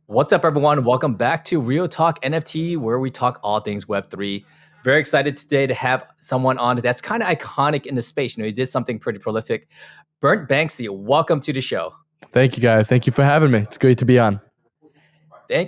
What's up, everyone? Welcome back to Real Talk NFT, where we talk all things Web3. Very excited today to have someone on that's kind of iconic in the space. He did something pretty prolific. Burnt Banksy, welcome to the show. Thank you, guys. Thank you for having me. It's great to be on.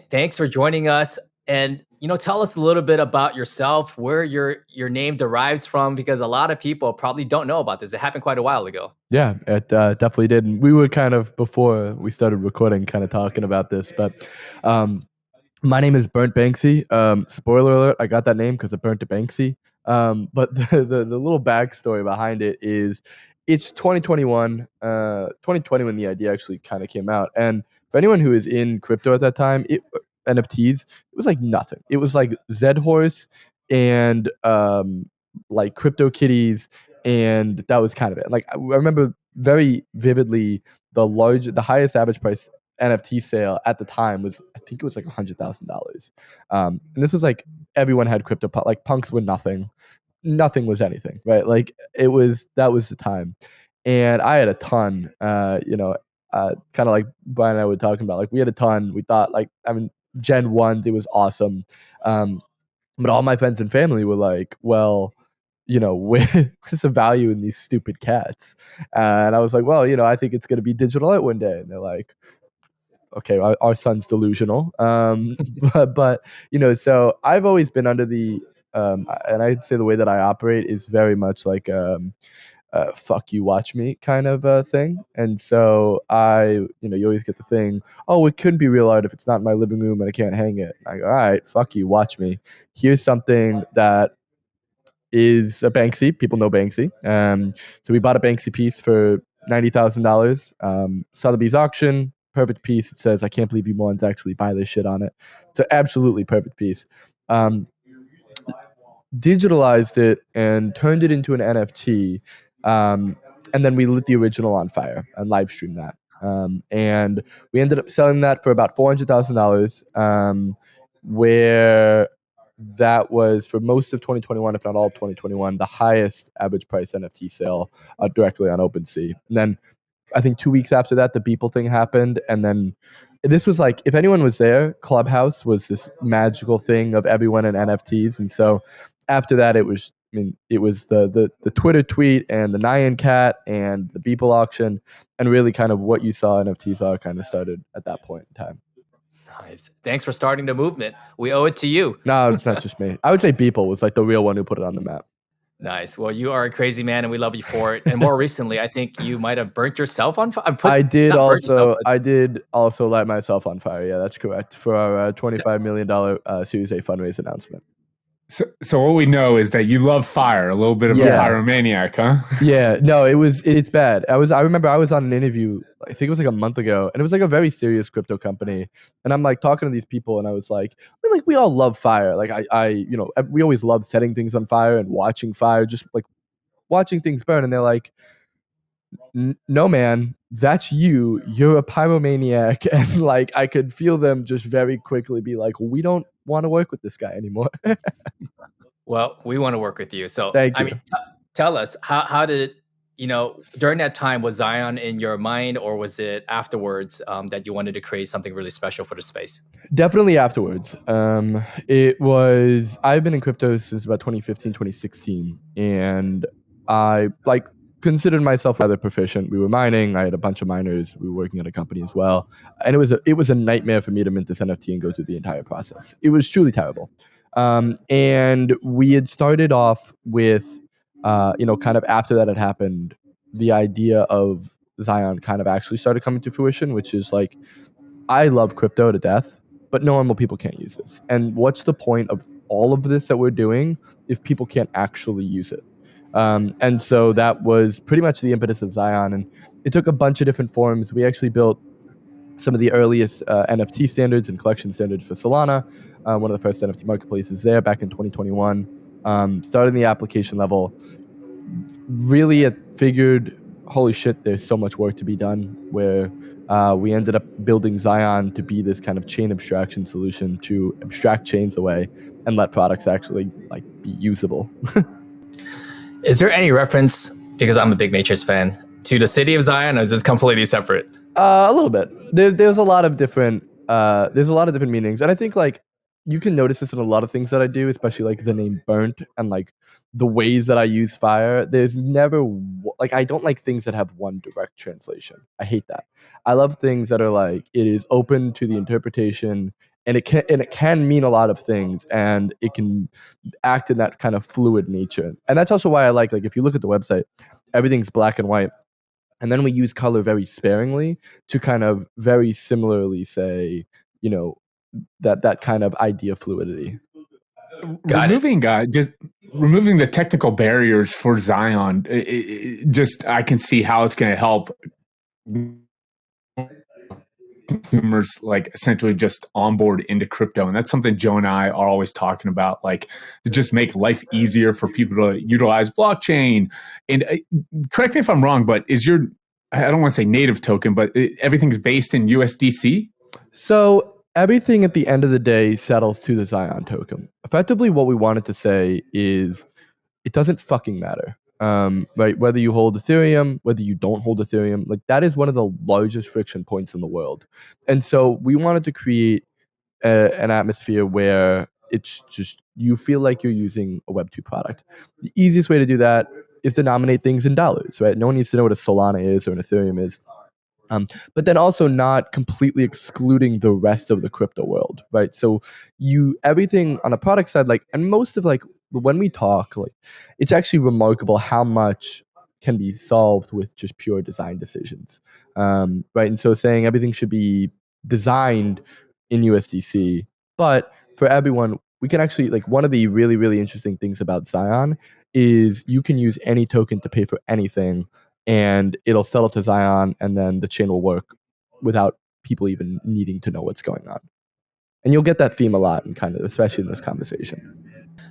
Thanks for joining us. And tell us a little bit about yourself, where your name derives from, because a lot of people probably don't know about this. It happened quite a while ago. Yeah, it definitely did. And we were kind of, before we started recording, kind of talking about this. But my name is Burnt Banksy. Spoiler alert, I got that name because I burnt a Banksy. But the little backstory behind it is it's 2021, 2020 when the idea actually kind of came out. And for anyone who is in crypto at that time, NFTs, it was like nothing. It was like Zed Horse and like Crypto Kitties, and that was kind of it. Like I remember very vividly the highest average price NFT sale at the time was, I think it was like $100,000. And this was like everyone had crypto, like punks were nothing. Nothing was anything, right? Like that was the time. And I had a ton, kind of like Brian and I were talking about, like we had a ton. We thought Gen 1s, it was awesome. But all my friends and family were like, well, what's the value in these stupid cats? And I was like, well, I think it's going to be digital art one day. And they're like, okay, our son's delusional. But so I've always been under the, and I'd say the way that I operate is very much like, fuck you, watch me kind of thing. And so you always get the thing, oh, it couldn't be real art if it's not in my living room and I can't hang it. I go, all right, fuck you, watch me. Here's something that is a Banksy. People know Banksy. So we bought a Banksy piece for $90,000. Sotheby's auction, perfect piece. It says, I can't believe you morons actually buy this shit on it. So absolutely perfect piece. Digitalized it and turned it into an NFT. And then we lit the original on fire and live streamed that. And we ended up selling that for about $400,000, where that was, for most of 2021, if not all of 2021, the highest average price NFT sale directly on OpenSea. And then I think 2 weeks after that, the Beeple thing happened. And then this was like, if anyone was there, Clubhouse was this magical thing of everyone in NFTs. And so after that, it was the Twitter tweet and the Nyan Cat and the Beeple auction, and really kind of what you saw NFTs are kind of started at that point in time. Nice. Thanks for starting the movement. We owe it to you. No, it's not just me. I would say Beeple was like the real one who put it on the map. Nice. Well, you are a crazy man, and we love you for it. And more recently, I think you might have burnt yourself on fire. I did also light myself on fire. Yeah, that's correct. For our $25 million Series A fundraise announcement. So what we know is that you love fire, a little bit of a pyromaniac, huh? Yeah, no, it's bad. I remember I was on an interview, I think it was like a month ago, and it was like a very serious crypto company. And I'm like talking to these people, and I was like, we all love fire. Like we always love setting things on fire and watching fire, just like watching things burn. And they're like, no, man, that's you. You're a pyromaniac. And like, I could feel them just very quickly be like, we don't want to work with this guy anymore. Well, we want to work with you. So, thank you. I mean, tell us, how did, during that time, was XION in your mind, or was it afterwards that you wanted to create something really special for the space? Definitely afterwards. I've been in crypto since about 2015, 2016. And I considered myself rather proficient. We were mining. I had a bunch of miners. We were working at a company as well. And it was a nightmare for me to mint this NFT and go through the entire process. It was truly terrible. And we had started off with, kind of after that had happened, the idea of XION kind of actually started coming to fruition, which is like, I love crypto to death, but normal people can't use this. And what's the point of all of this that we're doing if people can't actually use it? And so that was pretty much the impetus of XION. And it took a bunch of different forms. We actually built some of the earliest NFT standards and collection standards for Solana, one of the first NFT marketplaces there back in 2021. Started the application level. Really, it figured, holy shit, there's so much work to be done, where we ended up building XION to be this kind of chain abstraction solution to abstract chains away and let products actually be usable. Is there any reference, because I'm a big Matrix fan, to the city of Zion, or is this completely separate? A little bit. There's a lot of different There's a lot of different meanings, and I think like you can notice this in a lot of things that I do, especially like the name burnt and like the ways that I use fire. There's never like I don't like things that have one direct translation. I hate that. I love things that are like it is open to the interpretation, and it can mean a lot of things, and it can act in that kind of fluid nature. And that's also why I like if you look at the website, everything's black and white. And then we use color very sparingly to kind of very similarly say, you know, that kind of idea fluidity. Just removing the technical barriers for XION, just I can see how it's going to help consumers like essentially just onboard into crypto. And that's something Joe and I are always talking about, like to just make life easier for people to utilize blockchain. And correct me if I'm wrong, but I don't want to say native token, but everything's based in USDC? So everything at the end of the day settles to the XION token. Effectively, what we wanted to say is it doesn't fucking matter. Right? Whether you hold Ethereum, whether you don't hold Ethereum, like that is one of the largest friction points in the world. And so we wanted to create an atmosphere where it's just you feel like you're using a Web2 product. The easiest way to do that is to denominate things in dollars, right? No one needs to know what a Solana is or an Ethereum is. But then also not completely excluding the rest of the crypto world, right? So everything on a product side, like, and most of like when we talk, like, it's actually remarkable how much can be solved with just pure design decisions, right? And so saying everything should be designed in USDC, but for everyone, we can actually like one of the really, really interesting things about XION is you can use any token to pay for anything and it'll settle to XION, and then the chain will work without people even needing to know what's going on. And you'll get that theme a lot, and kind of, especially in this conversation.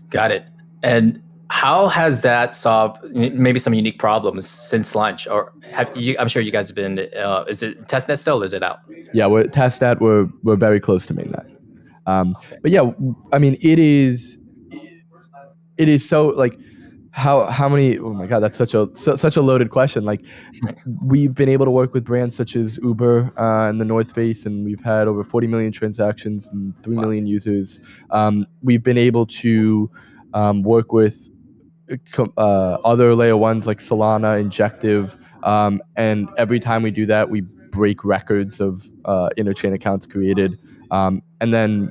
Got it. And how has that solved maybe some unique problems since launch? Or I'm sure you guys have been. Is it testnet still? Or is it out? Yeah, we're testnet. We're very close to mainnet. Okay. But yeah, I mean, it is so like. How many? Oh my god, that's such a loaded question. Like, we've been able to work with brands such as Uber and the North Face, and we've had over 40 million transactions and 3 million users. We've been able to work with other layer ones like Solana, Injective, and every time we do that, we break records of interchain accounts created, and then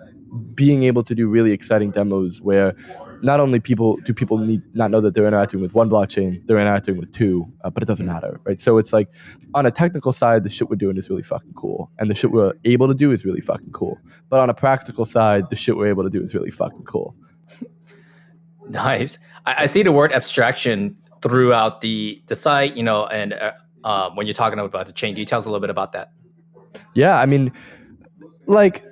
being able to do really exciting demos where not only do people need not know that they're interacting with one blockchain, they're interacting with two, but it doesn't matter, right? So it's like on a technical side, the shit we're doing is really fucking cool, and the shit we're able to do is really fucking cool. But on a practical side, the shit we're able to do is really fucking cool. Nice. I see the word abstraction throughout the site, and when you're talking about the chain, can you tell us a little bit about that? Yeah, I mean, like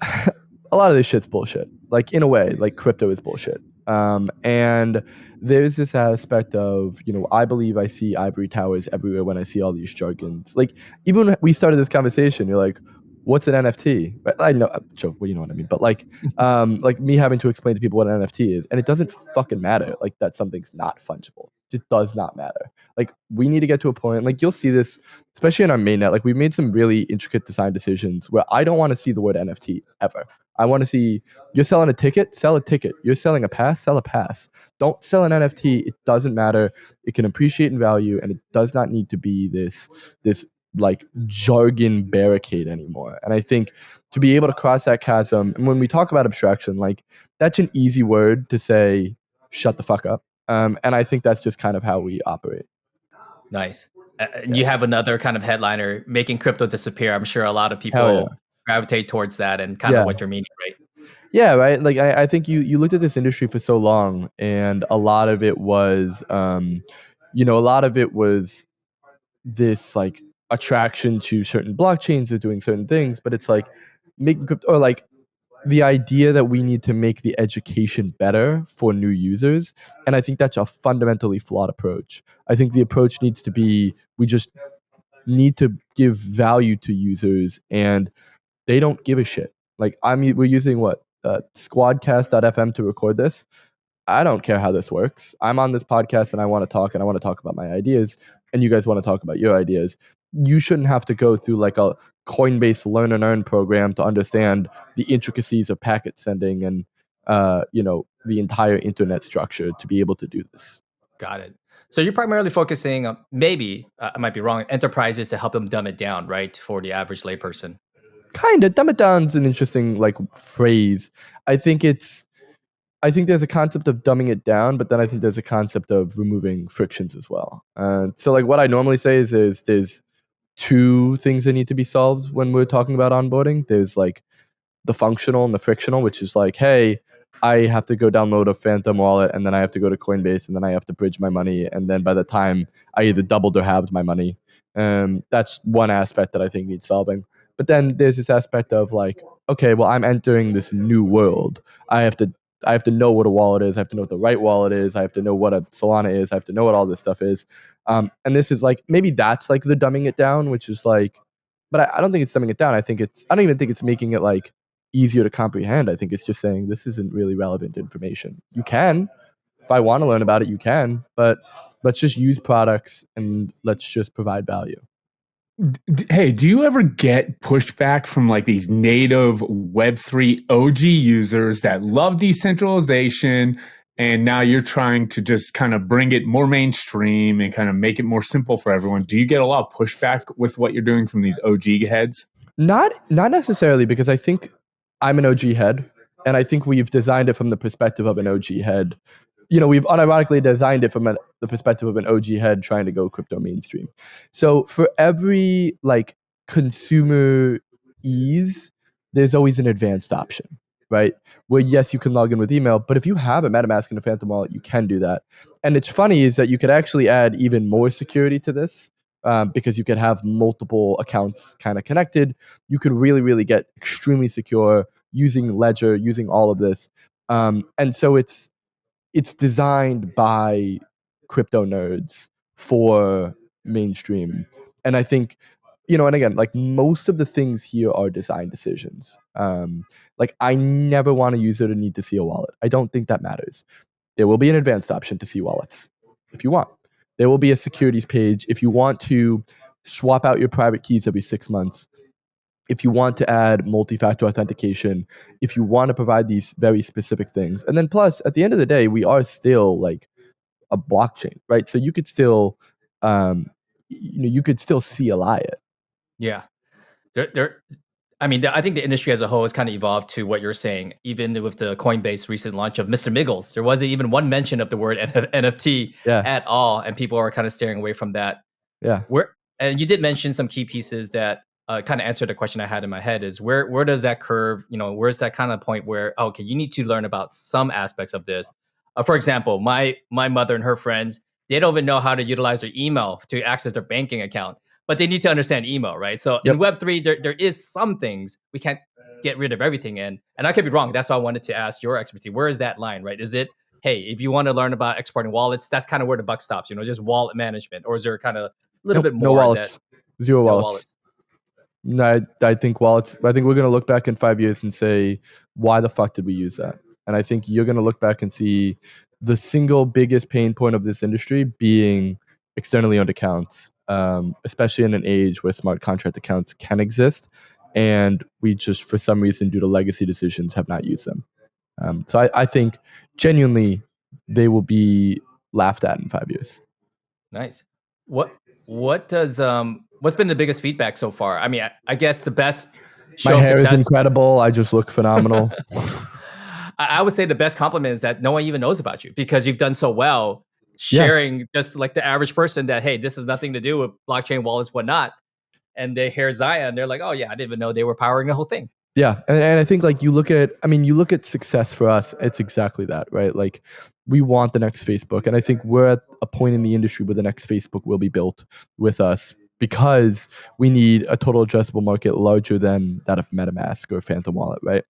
a lot of this shit's bullshit. Like in a way, like crypto is bullshit. And there's this aspect of, I believe I see ivory towers everywhere when I see all these jargons. Like even when we started this conversation, you're like, what's an NFT? I know, joke, well, you know what I mean. But like me having to explain to people what an NFT is, and it doesn't fucking matter. Like that something's not fungible. It just does not matter. Like we need to get to a point, like you'll see this, especially in our mainnet, like we've made some really intricate design decisions where I don't want to see the word NFT ever. I want to see you're selling a ticket, sell a ticket. You're selling a pass, sell a pass. Don't sell an NFT. It doesn't matter. It can appreciate in value, and it does not need to be this like jargon barricade anymore. And I think to be able to cross that chasm, and when we talk about abstraction, like that's an easy word to say, shut the fuck up. And I think that's just kind of how we operate. Nice. You have another kind of headliner, making crypto disappear. I'm sure a lot of people gravitate towards that and kind of what you're meaning, right? Yeah, right. Like I think you looked at this industry for so long, and a lot of it was, this like attraction to certain blockchains or doing certain things, but it's like making crypto, or like the idea that we need to make the education better for new users. And I think that's a fundamentally flawed approach. I think the approach needs to be, we just need to give value to users, and they don't give a shit. Like we're using squadcast.fm to record this. I don't care how this works. I'm on this podcast and I want to talk, and I want to talk about my ideas, and you guys want to talk about your ideas. you shouldn't have to go through like a Coinbase learn and earn program to understand the intricacies of packet sending and the entire internet structure to be able to do this. Got it. So you're primarily focusing on maybe I might be wrong, enterprises to help them dumb it down, right, for the average layperson. Kind of dumb it down is an interesting like phrase. I think there's a concept of dumbing it down, but then I think there's a concept of removing frictions as well. So like what I normally say is there's two things that need to be solved when we're talking about onboarding. There's like the functional and the frictional, which is like, hey, I have to go download a Phantom wallet and then I have to go to Coinbase and then I have to bridge my money. And then by the time I either doubled or halved my money, that's one aspect that I think needs solving. But then there's this aspect of like, okay, well, I'm entering this new world. I have to know what a wallet is. I have to know what the right wallet is. I have to know what a Solana is. I have to know what all this stuff is. And this is like, maybe that's like the dumbing it down, which is like, but I don't think it's dumbing it down. I don't even think it's making it like easier to comprehend. I think it's just saying this isn't really relevant information. You can, if I want to learn about it, you can, but let's just use products and let's just provide value. Hey, do you ever get pushback from like these native Web3 OG users that love decentralization, and now you're trying to just kind of bring it more mainstream and kind of make it more simple for everyone? Do you get a lot of pushback with what you're doing from these OG heads? Not necessarily, because I think I'm an OG head, and I think we've designed it from the perspective of an OG head. We've unironically designed it from the perspective of an OG head trying to go crypto mainstream. So for every like consumer ease, there's always an advanced option, right? Where yes, you can log in with email, but if you have a MetaMask and a Phantom wallet, you can do that. And it's funny is that you could actually add even more security to this. Because you could have multiple accounts kind of connected. You could really, really get extremely secure using Ledger, using all of this. And so it's designed by crypto nerds for mainstream. And I think, and again, like most of the things here are design decisions. Like I never want a user to need to see a wallet. I don't think that matters. There will be an advanced option to see wallets if you want. There will be a securities page if you want to swap out your private keys every 6 months. If you want to add multi-factor authentication, if you want to provide these very specific things. And then plus, at the end of the day, we are still like a blockchain, right? So you could still, you could still CLI it. Yeah. I think the industry as a whole has kind of evolved to what you're saying. Even with the Coinbase recent launch of Mr. Miggles, there wasn't even one mention of the word NFT at all, and people are kind of staring away from that. Yeah. And you did mention some key pieces that kind of answer the question I had in my head: is where does that curve? Where's that kind of point where okay, you need to learn about some aspects of this. For example, my mother and her friends, they don't even know how to utilize their email to access their banking account. But they need to understand email, right? So in Web3, there is some things we can't get rid of everything in. And I could be wrong. That's why I wanted to ask your expertise. Where is that line, right? Is it, hey, if you want to learn about exporting wallets, that's kind of where the buck stops, just wallet management? Or is there kind of a little bit more? No wallets. Zero wallets. No, I think wallets. I think we're going to look back in 5 years and say, why the fuck did we use that? And I think you're going to look back and see the single biggest pain point of this industry being externally owned accounts, especially in an age where smart contract accounts can exist. And we just, for some reason, due to legacy decisions, have not used them. So I think genuinely they will be laughed at in 5 years. Nice. What's been the biggest feedback so far? I mean, I guess the best show My hair of success is incredible. I just look phenomenal. I would say the best compliment is that no one even knows about you because you've done so well sharing just like the average person that, hey, this has nothing to do with blockchain wallets, whatnot. And they hear XION, they're like, oh yeah, I didn't even know they were powering the whole thing. Yeah. And I think like you look at success for us, it's exactly that, right? Like we want the next Facebook. And I think we're at a point in the industry where the next Facebook will be built with us because we need a total addressable market larger than that of MetaMask or Phantom Wallet, right?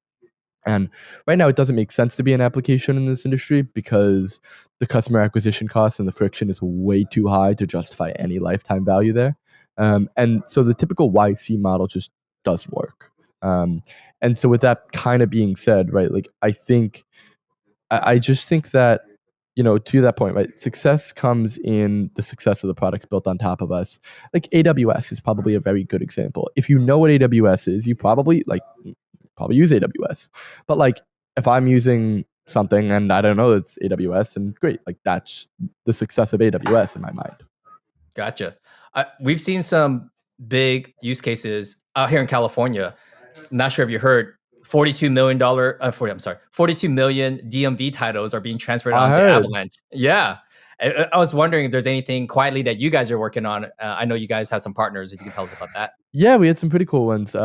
And right now, it doesn't make sense to be an application in this industry because the customer acquisition cost and the friction is way too high to justify any lifetime value there. And so the typical YC model just doesn't work. And so with that kind of being said, right, like I just think that to that point, right? Success comes in the success of the products built on top of us. Like AWS is probably a very good example. If you know what AWS is, you probably use AWS. But like if I'm using something and I don't know it's AWS, and great, like that's the success of AWS in my mind. Gotcha. We've seen some big use cases out here in California. Not sure if you heard, $42 million, 42 million DMV titles are being transferred I onto heard. Avalanche. Yeah. I was wondering if there's anything quietly that you guys are working on. I know you guys have some partners. If you can tell us about that. Yeah, we had some pretty cool ones.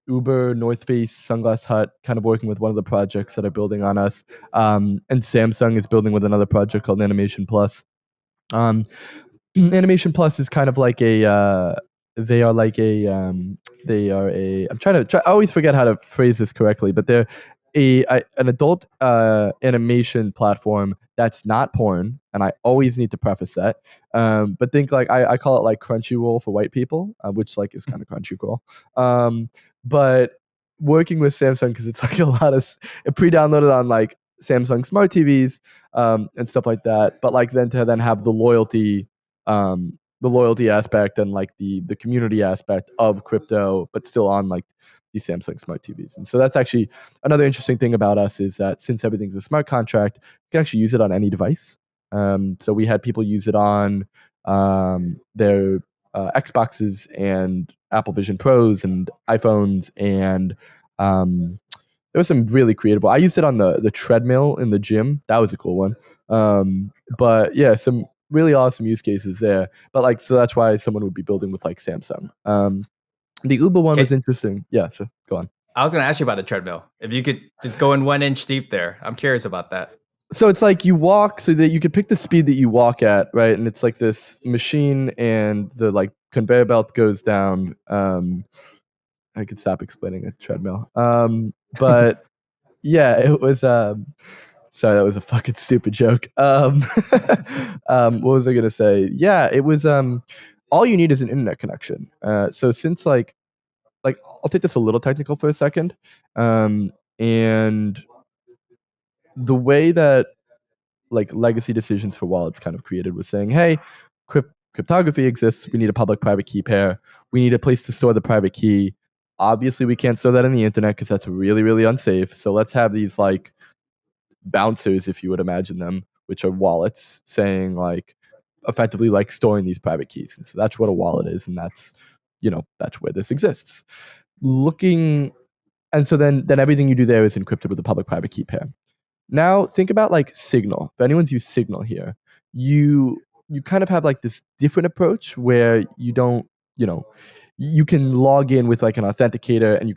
Uber, North Face, Sunglass Hut, kind of working with one of the projects that are building on us. And Samsung is building with another project called Animation Plus. Animation Plus is kind of like they are I'm I always forget how to phrase this correctly, but they're an adult animation platform that's not porn, and I always need to preface that. But think like I call it like Crunchyroll for white people, which like is kind of Crunchyroll. But working with Samsung, because it's like a lot of it pre-downloaded on like Samsung smart TVs and stuff like that. But like then to have the loyalty aspect and like the community aspect of crypto, but still on like these Samsung smart TVs. And so that's actually another interesting thing about us, is that since everything's a smart contract, you can actually use it on any device. So we had people use it on their Xboxes and Apple Vision Pros and iPhones, and there was some really creative. I used it on the treadmill in the gym. That was a cool one. But yeah, some really awesome use cases there. But like, so that's why someone would be building with like Samsung. The Uber one was interesting. Yeah, so go on. I was going to ask you about the treadmill. If you could just go in 1 inch deep there. I'm curious about that. So it's like you walk so that you could pick the speed that you walk at, right? And it's like this machine and the like conveyor belt goes down. I could stop explaining a treadmill. But yeah, it was sorry, that was a fucking stupid joke. What was I gonna say? Yeah, it was all you need is an internet connection. So since like I'll take this a little technical for a second. And the way that like legacy decisions for wallets kind of created was saying, hey, cryptography exists. We need a public private key pair. We need a place to store the private key. Obviously, we can't store that on the internet because that's really, really unsafe. So let's have these like bouncers, if you would imagine them, which are wallets, saying like effectively like storing these private keys. And so that's what a wallet is, and that's that's where this exists. And so then everything you do there is encrypted with a public private key pair. Now think about like Signal. If anyone's used Signal here, you kind of have like this different approach where you don't, you can log in with like an authenticator, and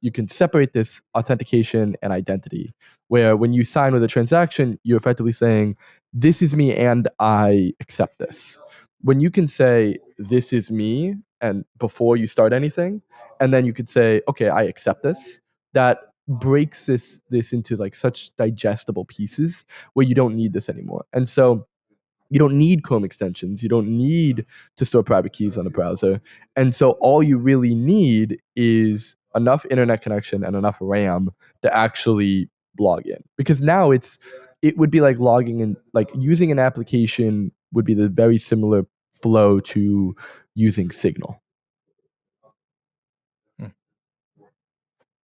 you can separate this authentication and identity, where when you sign with a transaction, you're effectively saying, this is me and I accept this. When you can say, this is me, and before you start anything, and then you could say, okay, I accept this, that breaks this into like such digestible pieces where you don't need this anymore. And so you don't need Chrome extensions. You don't need to store private keys on a browser. And so all you really need is enough internet connection and enough RAM to actually log in. Because now it would be like logging in, like using an application would be the very similar flow to using Signal.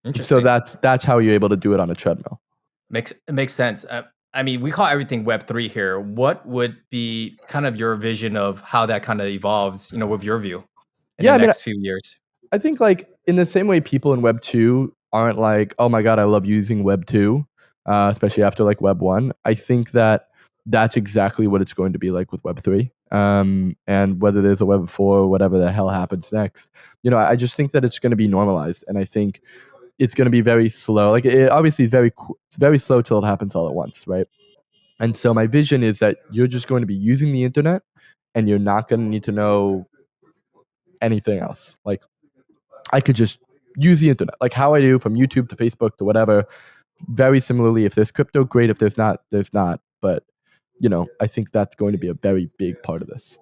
Interesting. So that's how you're able to do it on a treadmill. Makes sense. I mean, we call everything Web3 here. What would be kind of your vision of how that kind of evolves, with your view in the next few years? I think like in the same way people in Web 2 aren't like, oh my God, I love using Web 2, especially after like Web 1. I think that's exactly what it's going to be like with Web 3. And whether there's a Web 4 or whatever the hell happens next, I just think that it's going to be normalized. And I think it's going to be very slow. Like it obviously is very slow till it happens all at once, right? And so my vision is that you're just going to be using the internet, and you're not going to need to know anything else. Like I could just use the internet, like how I do from YouTube to Facebook to whatever. Very similarly, if there's crypto, great. If there's not, there's not. But I think that's going to be a very big part of this.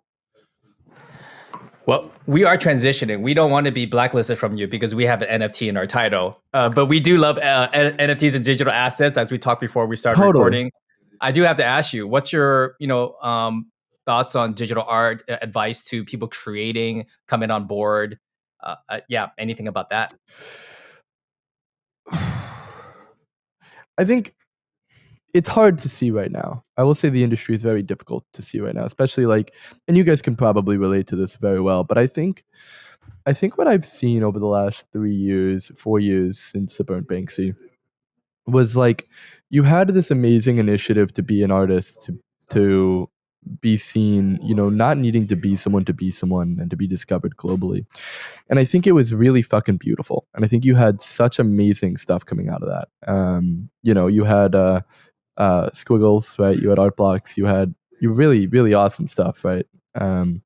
Well, we are transitioning. We don't want to be blacklisted from you because we have an NFT in our title. But we do love NFTs and digital assets, as we talked before we started recording. I do have to ask you, what's your, thoughts on digital art, advice to people creating, coming on board? Yeah, anything about that? I think it's hard to see right now. I will say the industry is very difficult to see right now, especially like, and you guys can probably relate to this very well. But I think what I've seen over the last 3 years, 4 years since the Burnt Banksy was like you had this amazing initiative to be an artist, to be seen, not needing to be someone and to be discovered globally. And I think it was really fucking beautiful. And I think you had such amazing stuff coming out of that. You had squiggles, right? You had art blocks. You really, really awesome stuff, right? Um,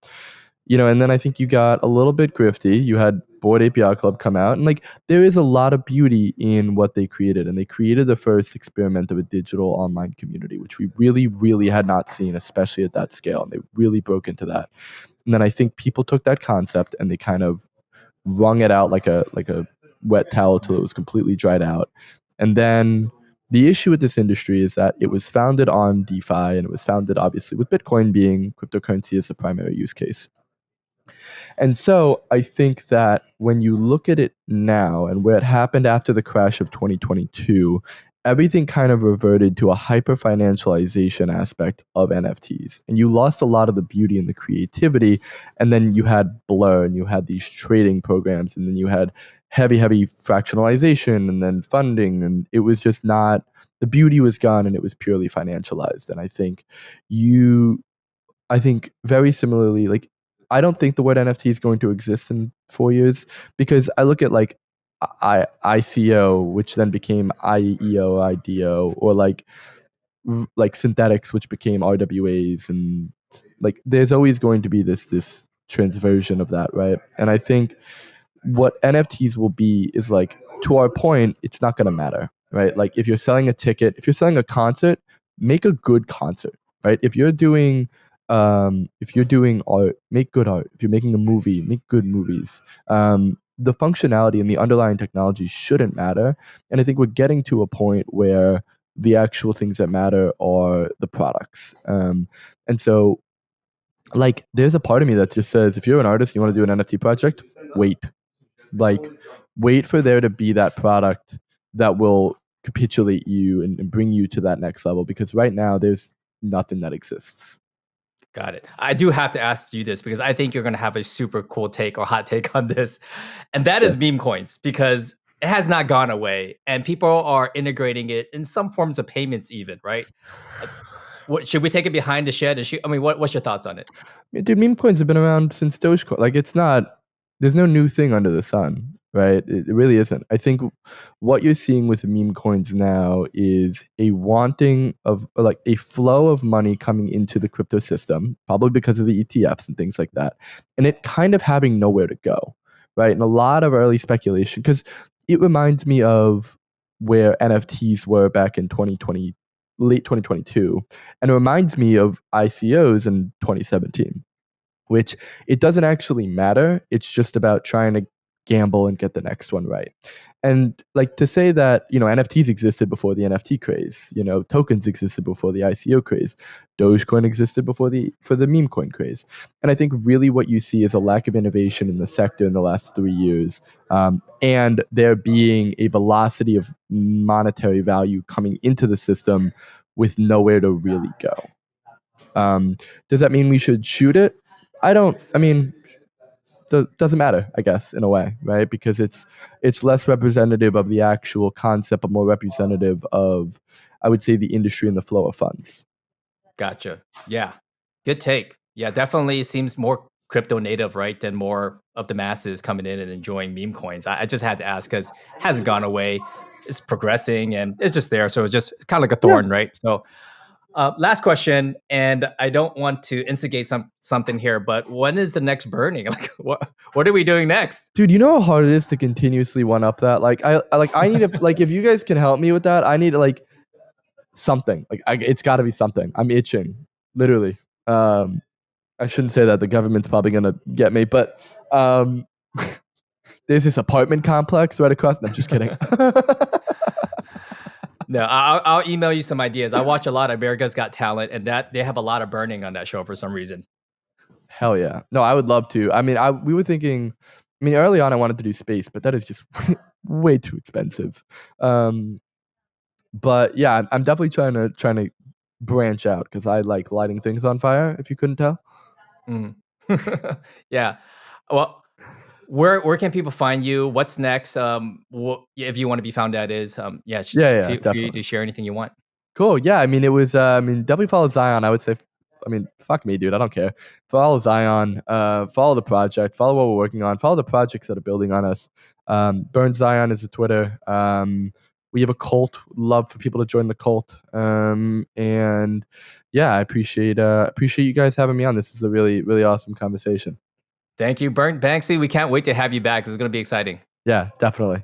and then I think you got a little bit grifty. You had Board API Club come out, and like there is a lot of beauty in what they created, and they created the first experiment of a digital online community, which we really, really had not seen, especially at that scale. And they really broke into that. And then I think people took that concept and they kind of wrung it out like a wet towel till it was completely dried out. And then the issue with this industry is that it was founded on DeFi, and it was founded obviously with Bitcoin being cryptocurrency as the primary use case. And so I think that when you look at it now and where it happened after the crash of 2022, everything kind of reverted to a hyper financialization aspect of NFTs. And you lost a lot of the beauty and the creativity. And then you had Blur, and you had these trading programs, and then you had heavy, heavy fractionalization and then funding. And it was just not, the beauty was gone, and it was purely financialized. And I think very similarly, like, I don't think the word NFT is going to exist in 4 years, because I look at like ICO, which then became IEO, IDO, or like synthetics, which became RWAs, and like there's always going to be this transversion of that, right? And I think what NFTs will be is like, to our point, it's not going to matter, right? Like if you're selling a ticket, if you're selling a concert, make a good concert, right? If you're doing art, make good art. If you're making a movie, make good movies. The functionality and the underlying technology shouldn't matter. And I think we're getting to a point where the actual things that matter are the products. And so like there's a part of me that just says, if you're an artist, you want to do an NFT project, wait for there to be that product that will capitulate you and bring you to that next level, because right now there's nothing that exists. Got it. I do have to ask you this because I think you're going to have a super cool take or hot take on this. And that is meme coins, because it has not gone away and people are integrating it in some forms of payments even, right? Should we take it behind the shed? What's your thoughts on it? Dude, meme coins have been around since Dogecoin. Like there's no new thing under the sun, right? It really isn't. I think what you're seeing with meme coins now is a wanting of, like, a flow of money coming into the crypto system, probably because of the ETFs and things like that, and it kind of having nowhere to go, right? And a lot of early speculation, because it reminds me of where NFTs were back in 2020, late 2022, and it reminds me of ICOs in 2017. Which it doesn't actually matter. It's just about trying to gamble and get the next one right. And like to say that, NFTs existed before the NFT craze, tokens existed before the ICO craze, Dogecoin existed for the meme coin craze. And I think really what you see is a lack of innovation in the sector in the last 3 years. And there being a velocity of monetary value coming into the system with nowhere to really go. Does that mean we should shoot it? Doesn't matter, I guess, in a way, right? Because it's less representative of the actual concept, but more representative of, I would say, the industry and the flow of funds. Gotcha. Yeah. Good take. Yeah, definitely seems more crypto native, right? Than more of the masses coming in and enjoying meme coins. I just had to ask because it hasn't gone away. It's progressing and it's just there. So it's just kind of like a thorn, right? So last question, and I don't want to instigate something here, but when is the next burning? Like, what are we doing next? Dude, you know how hard it is to continuously one up that? Like, I need to, like, if you guys can help me with that, I need to, like, something. Like, it's got to be something. I'm itching, literally. I shouldn't say that. The government's probably gonna get me, but there's this apartment complex right across. No, I'm just kidding. No, I'll email you some ideas. I watch a lot of America's Got Talent, and that they have a lot of burning on that show for some reason. Hell yeah. No, I would love to. I mean, we were thinking, I mean, early on I wanted to do space, but that is just way too expensive. But yeah, I'm definitely trying to branch out because I like lighting things on fire, if you couldn't tell. Mm. Yeah. Well, where can people find you? What's next? If you want to be found at Yeah, feel free definitely. to share anything you want. Cool. Yeah, I mean, it was. I mean, definitely follow Zion. I would say. I mean, fuck me, dude. I don't care. Follow Zion. Follow the project. Follow what we're working on. Follow the projects that are building on us. Burn Zion is a Twitter. We have a cult. Love for people to join the cult. And yeah, I appreciate you guys having me on. This is a really, really awesome conversation. Thank you, Burnt Banksy. We can't wait to have you back. This is going to be exciting. Yeah, definitely.